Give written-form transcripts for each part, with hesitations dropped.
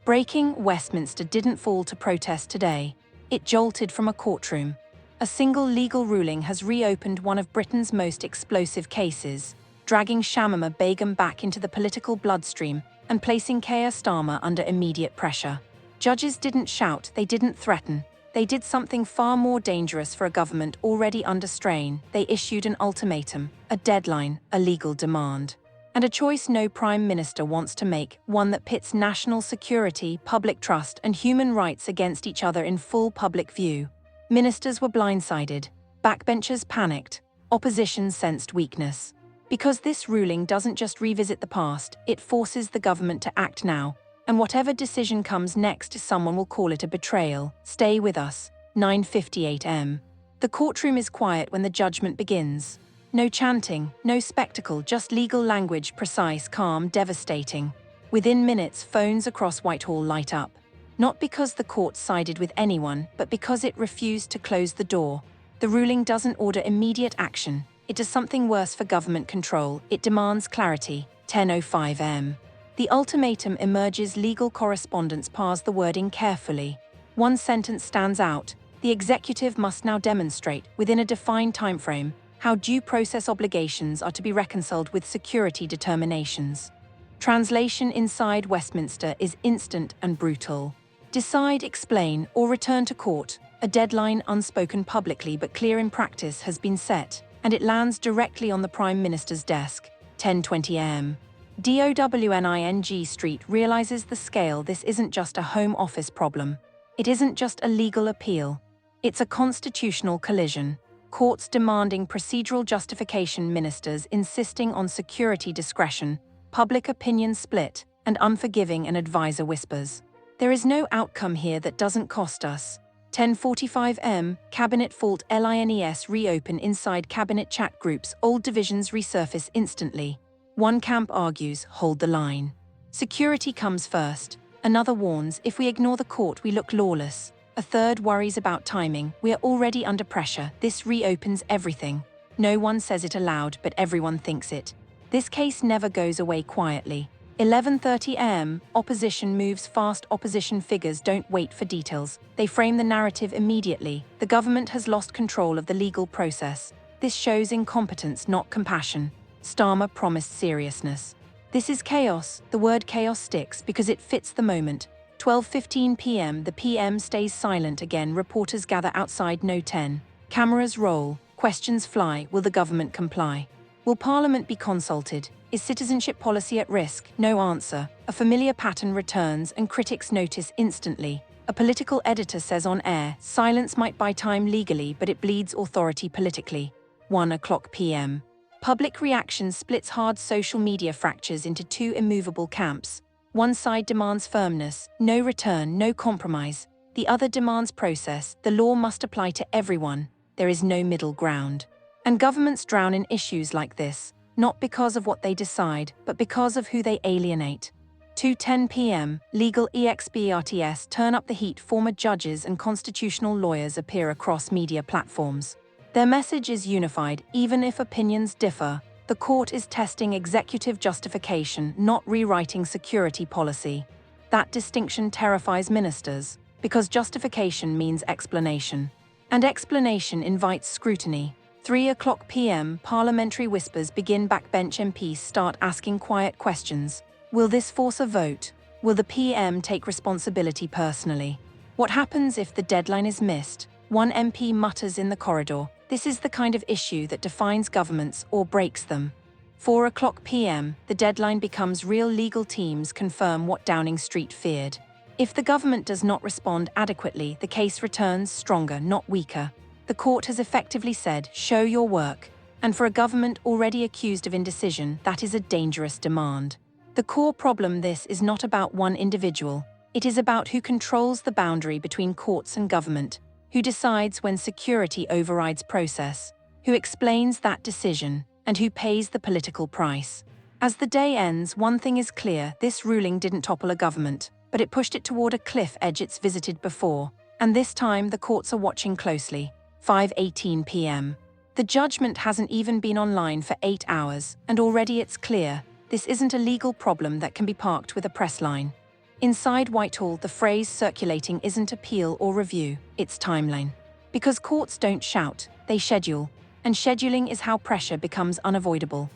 Breaking: Westminster didn't fall to protest today. It jolted from a courtroom. A single legal ruling has reopened one of Britain's most explosive cases, dragging Shamima Begum back into the political bloodstream and placing Keir Starmer under immediate pressure. Judges didn't shout, they didn't threaten. They did something far more dangerous for a government already under strain. They issued an ultimatum, a deadline, a legal demand. And a choice no Prime Minister wants to make, one that pits national security, public trust, and human rights against each other in full public view. Ministers were blindsided. Backbenchers panicked. Opposition sensed weakness. Because this ruling doesn't just revisit the past, it forces the government to act now. And whatever decision comes next, someone will call it a betrayal. Stay with us. 9:58 am. The courtroom is quiet when the judgment begins. No chanting, no spectacle, just legal language, precise, calm, devastating. Within minutes, phones across Whitehall light up. Not because the court sided with anyone, but because it refused to close the door. The ruling doesn't order immediate action. It does something worse for government control. It demands clarity. 10:05 am. The ultimatum emerges. Legal correspondents parse the wording carefully. One sentence stands out. The executive must now demonstrate, within a defined timeframe, how due process obligations are to be reconciled with security determinations. Translation inside Westminster is instant and brutal. Decide, explain, or return to court. A deadline unspoken publicly but clear in practice has been set, and it lands directly on the Prime Minister's desk. 10:20 am. Downing Street realizes the scale. This isn't just a Home Office problem. It isn't just a legal appeal. It's a constitutional collision. Courts demanding procedural justification, ministers insisting on security discretion, public opinion split, and unforgiving and advisor whispers. There is no outcome here that doesn't cost us. 10:45 am, Cabinet fault lines reopen inside Cabinet chat groups. Old divisions resurface instantly. One camp argues, hold the line. Security comes first. Another warns, if we ignore the court we look lawless. A third worries about timing. We are already under pressure. This reopens everything. No one says it aloud, but everyone thinks it. This case never goes away quietly. 11:30 am, opposition moves fast. Opposition figures don't wait for details. They frame the narrative immediately. The government has lost control of the legal process. This shows incompetence, not compassion. Starmer promised seriousness. This is chaos. The word chaos sticks because it fits the moment. 12:15 p.m. The PM stays silent again. Reporters gather outside. No 10. Cameras roll. Questions fly. Will the government comply? Will Parliament be consulted? Is citizenship policy at risk? No answer. A familiar pattern returns and critics notice instantly. A political editor says on air, silence might buy time legally, but it bleeds authority politically. 1:00 p.m. Public reaction splits. Hard social media fractures into two immovable camps. One side demands firmness, no return, no compromise. The other demands process. The law must apply to everyone. There is no middle ground. And governments drown in issues like this, not because of what they decide, but because of who they alienate. 2:10 p.m. Legal experts turn up the heat. Former judges and constitutional lawyers appear across media platforms. Their message is unified, even if opinions differ. The court is testing executive justification, not rewriting security policy. That distinction terrifies ministers, because justification means explanation. And explanation invites scrutiny. 3:00 p.m. Parliamentary whispers begin. Backbench MPs start asking quiet questions. Will this force a vote? Will the PM take responsibility personally? What happens if the deadline is missed? One MP mutters in the corridor. This is the kind of issue that defines governments or breaks them. 4:00 p.m. The deadline becomes real. Legal teams confirm what Downing Street feared. If the government does not respond adequately, the case returns stronger, not weaker. The court has effectively said, show your work. And for a government already accused of indecision, that is a dangerous demand. The core problem: this is not about one individual. It is about who controls the boundary between courts and government, who decides when security overrides process, who explains that decision, and who pays the political price. As the day ends, one thing is clear: this ruling didn't topple a government, but it pushed it toward a cliff edge it's visited before. And this time the courts are watching closely. 5:18 p.m. The judgment hasn't even been online for 8 hours, and already it's clear, this isn't a legal problem that can be parked with a press line. Inside Whitehall, the phrase circulating isn't appeal or review, it's timeline. Because courts don't shout, they schedule, and scheduling is how pressure becomes unavoidable.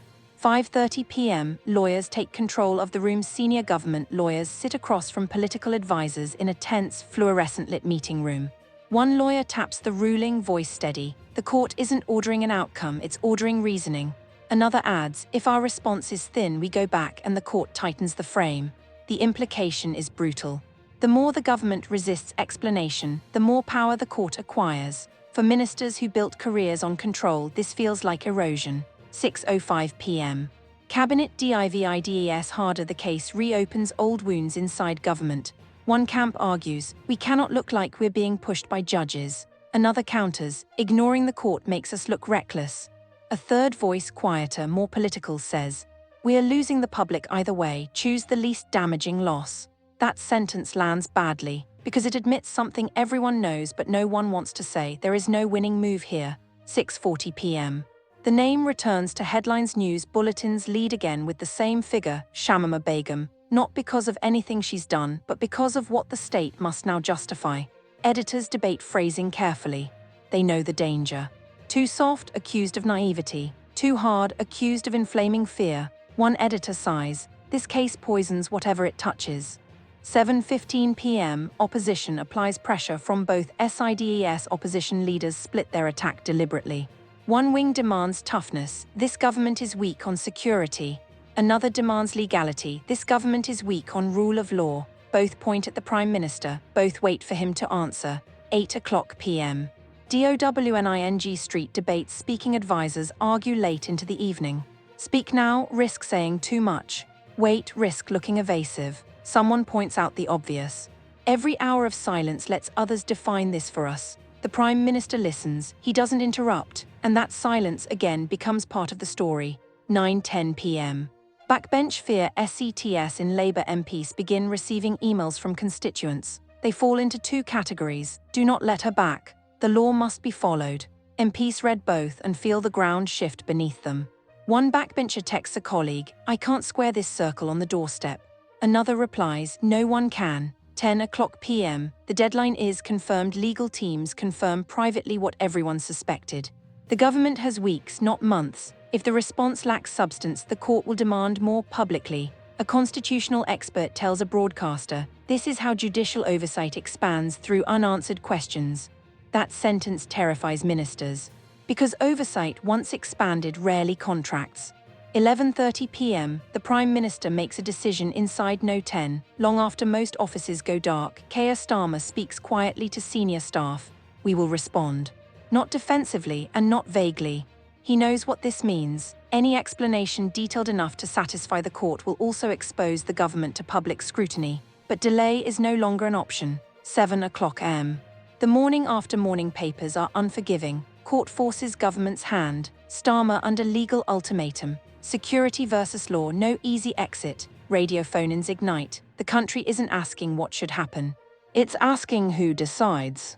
5:30 p.m., lawyers take control of the room. Senior government lawyers sit across from political advisors in a tense, fluorescent-lit meeting room. One lawyer taps the ruling, voice steady. The court isn't ordering an outcome, it's ordering reasoning. Another adds, if our response is thin, we go back, and the court tightens the frame. The implication is brutal. The more the government resists explanation, the more power the court acquires. For ministers who built careers on control, this feels like erosion. 6:05 p.m. Cabinet divides harder. The case reopens old wounds inside government. One camp argues, we cannot look like we're being pushed by judges. Another counters, ignoring the court makes us look reckless. A third voice, quieter, more political, says, we are losing the public either way, choose the least damaging loss. That sentence lands badly, because it admits something everyone knows but no one wants to say. There is no winning move here. 6:40 p.m. The name returns to headlines. News bulletins lead again with the same figure, Shamima Begum, not because of anything she's done, but because of what the state must now justify. Editors debate phrasing carefully. They know the danger. Too soft, accused of naivety. Too hard, accused of inflaming fear. One editor sighs, this case poisons whatever it touches. 7:15 p.m. Opposition applies pressure from both sides. Opposition leaders split their attack deliberately. One wing demands toughness, this government is weak on security. Another demands legality, this government is weak on rule of law. Both point at the Prime Minister, both wait for him to answer. 8:00 p.m. Downing Street debates. Speaking advisors argue late into the evening. Speak now, risk saying too much. Wait, risk looking evasive. Someone points out the obvious. Every hour of silence lets others define this for us. The Prime Minister listens, he doesn't interrupt, and that silence again becomes part of the story. 9:10 p.m. Backbench fear. SETS in Labour MPs begin receiving emails from constituents. They fall into two categories. Do not let her back. The law must be followed. MPs read both and feel the ground shift beneath them. One backbencher texts a colleague, I can't square this circle on the doorstep. Another replies, no one can. 10:00 p.m. The deadline is confirmed. Legal teams confirm privately what everyone suspected. The government has weeks, not months. If the response lacks substance, the court will demand more publicly. A constitutional expert tells a broadcaster, this is how judicial oversight expands through unanswered questions. That sentence terrifies ministers. Because oversight, once expanded, rarely contracts. 11:30 p.m. The Prime Minister makes a decision inside No 10. Long after most offices go dark, Keir Starmer speaks quietly to senior staff. We will respond. Not defensively and not vaguely. He knows what this means. Any explanation detailed enough to satisfy the court will also expose the government to public scrutiny. But delay is no longer an option. 7:00 am. The morning after morning papers are unforgiving. Court forces government's hand. Starmer under legal ultimatum. Security versus law, no easy exit. Radio phone-ins ignite. The country isn't asking what should happen. It's asking who decides.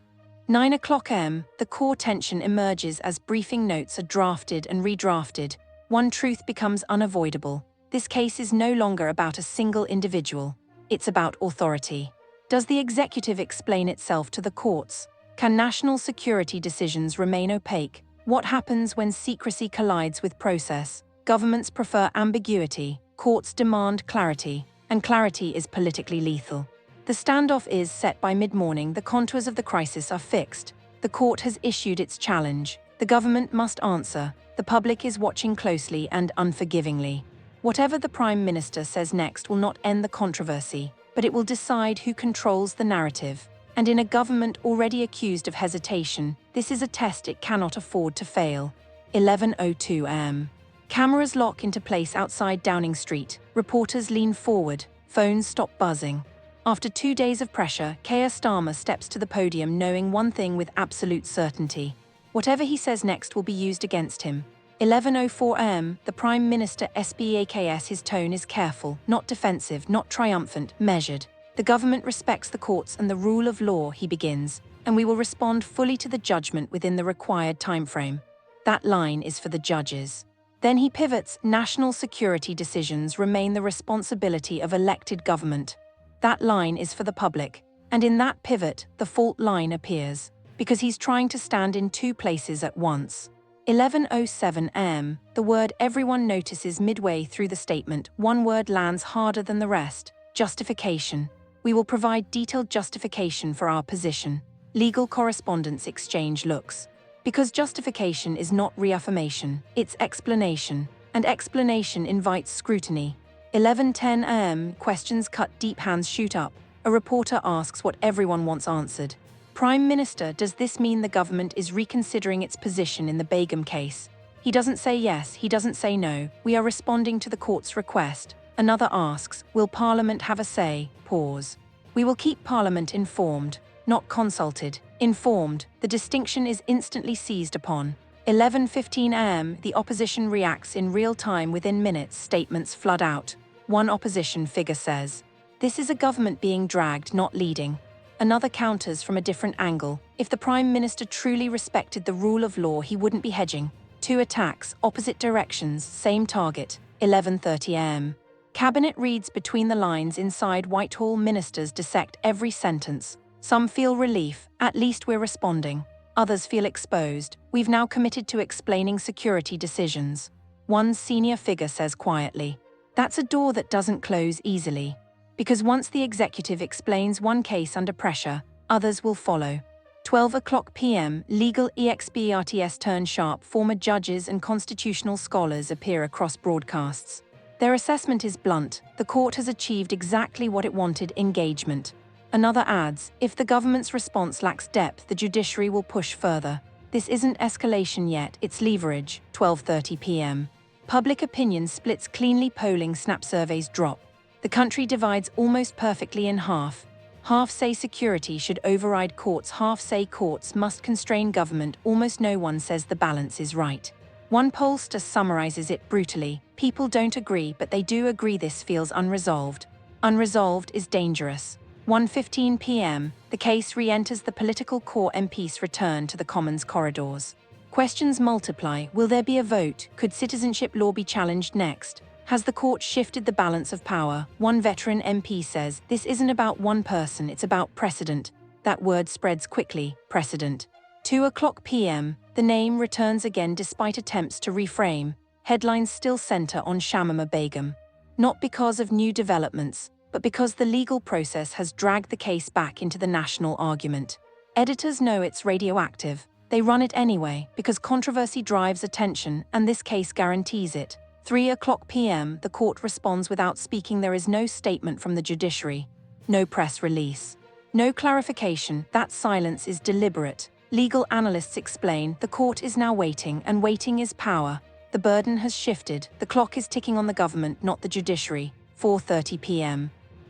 9:00 am. The core tension emerges as briefing notes are drafted and redrafted. One truth becomes unavoidable. This case is no longer about a single individual. It's about authority. Does the executive explain itself to the courts? Can national security decisions remain opaque? What happens when secrecy collides with process? Governments prefer ambiguity, courts demand clarity, and clarity is politically lethal. The standoff is set by mid-morning. The contours of the crisis are fixed. The court has issued its challenge. The government must answer. The public is watching closely and unforgivingly. Whatever the Prime Minister says next will not end the controversy, but it will decide who controls the narrative. And in a government already accused of hesitation, this is a test it cannot afford to fail. 11:02 am. Cameras lock into place outside Downing Street. Reporters lean forward. Phones stop buzzing. After 2 days of pressure, Keir Starmer steps to the podium knowing one thing with absolute certainty. Whatever he says next will be used against him. 11:04 am. The Prime Minister speaks. His tone is careful, not defensive, not triumphant, measured. The government respects the courts and the rule of law, he begins, and we will respond fully to the judgment within the required timeframe. That line is for the judges. Then he pivots. National security decisions remain the responsibility of elected government. That line is for the public. And in that pivot, the fault line appears. Because he's trying to stand in two places at once. 11:07 am, the word everyone notices midway through the statement, one word lands harder than the rest: justification. We will provide detailed justification for our position. Legal correspondence exchange looks. Because justification is not reaffirmation, it's explanation. And explanation invites scrutiny. 11:10 am, questions cut deep, hands shoot up. A reporter asks what everyone wants answered. Prime Minister, does this mean the government is reconsidering its position in the Begum case? He doesn't say yes, he doesn't say no. We are responding to the court's request. Another asks, will Parliament have a say? Pause. We will keep Parliament informed, not consulted. Informed, the distinction is instantly seized upon. 11:15 am, the opposition reacts in real time within minutes, statements flood out. One opposition figure says, this is a government being dragged, not leading. Another counters from a different angle. If the Prime Minister truly respected the rule of law, he wouldn't be hedging. Two attacks, opposite directions, same target. 11:30 am. Cabinet reads between the lines inside Whitehall. Ministers dissect every sentence. Some feel relief, at least we're responding. Others feel exposed. We've now committed to explaining security decisions. One senior figure says quietly, that's a door that doesn't close easily. Because once the executive explains one case under pressure, others will follow. 12 p.m, legal experts turn sharp. Former judges and constitutional scholars appear across broadcasts. Their assessment is blunt. The court has achieved exactly what it wanted: engagement. Another adds, if the government's response lacks depth, the judiciary will push further. This isn't escalation yet, it's leverage. 12:30 p.m. Public opinion splits cleanly. Polling snap surveys drop. The country divides almost perfectly in half. Half say security should override courts, half say courts must constrain government. Almost no one says the balance is right. One pollster summarizes it brutally: people don't agree, but they do agree this feels unresolved. Unresolved is dangerous. 1:15 p.m, the case re-enters the political core. MPs return to the Commons corridors. Questions multiply. Will there be a vote? Could citizenship law be challenged next? Has the court shifted the balance of power? One veteran MP says, this isn't about one person, it's about precedent. That word spreads quickly, precedent. 2:00 p.m, the name returns again despite attempts to reframe. Headlines still center on Shamima Begum. Not because of new developments, but because the legal process has dragged the case back into the national argument. Editors know it's radioactive. They run it anyway, because controversy drives attention, and this case guarantees it. 3:00 p.m, the court responds without speaking. There is no statement from the judiciary. No press release. No clarification. That silence is deliberate. Legal analysts explain, the court is now waiting, and waiting is power. The burden has shifted. The clock is ticking on the government, not the judiciary. 4:30 p.m.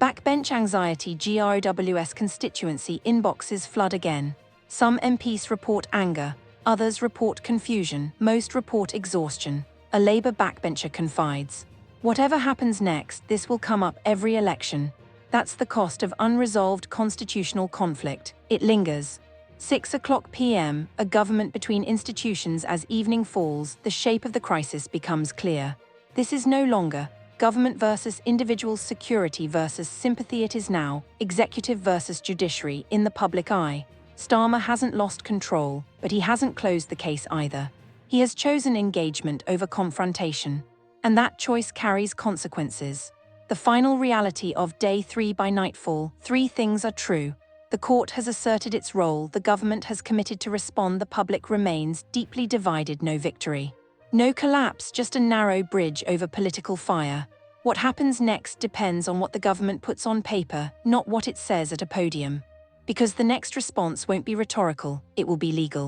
Backbench anxiety. GROWS constituency inboxes flood again. Some MPs report anger. Others report confusion. Most report exhaustion. A Labour backbencher confides, whatever happens next, this will come up every election. That's the cost of unresolved constitutional conflict. It lingers. 6:00 p.m, a government between institutions. As evening falls, the shape of the crisis becomes clear. This is no longer government versus individuals, security versus sympathy. It is now executive versus judiciary in the public eye. Starmer hasn't lost control, but he hasn't closed the case either. He has chosen engagement over confrontation, and that choice carries consequences. The final reality of day 3 by nightfall, 3 things are true. The court has asserted its role, the government has committed to respond, the public remains deeply divided. No victory. No collapse, just a narrow bridge over political fire. What happens next depends on what the government puts on paper, not what it says at a podium. Because the next response won't be rhetorical, it will be legal.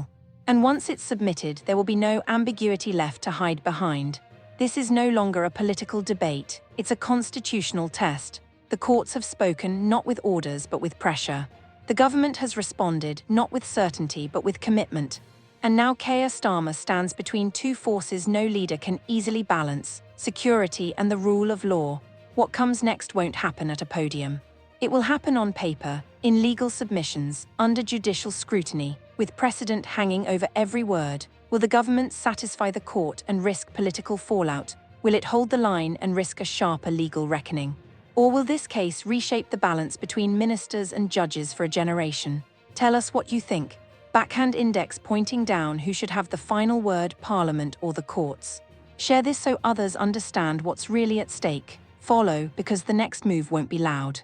And once it's submitted, there will be no ambiguity left to hide behind. This is no longer a political debate, it's a constitutional test. The courts have spoken, not with orders but with pressure. The government has responded, not with certainty but with commitment. And now Keir Starmer stands between two forces no leader can easily balance: security and the rule of law. What comes next won't happen at a podium. It will happen on paper, in legal submissions, under judicial scrutiny, with precedent hanging over every word. Will the government satisfy the court and risk political fallout? Will it hold the line and risk a sharper legal reckoning? Or will this case reshape the balance between ministers and judges for a generation? Tell us what you think. Backhand index pointing down who should have the final word, Parliament or the courts. Share this so others understand what's really at stake. Follow, because the next move won't be loud.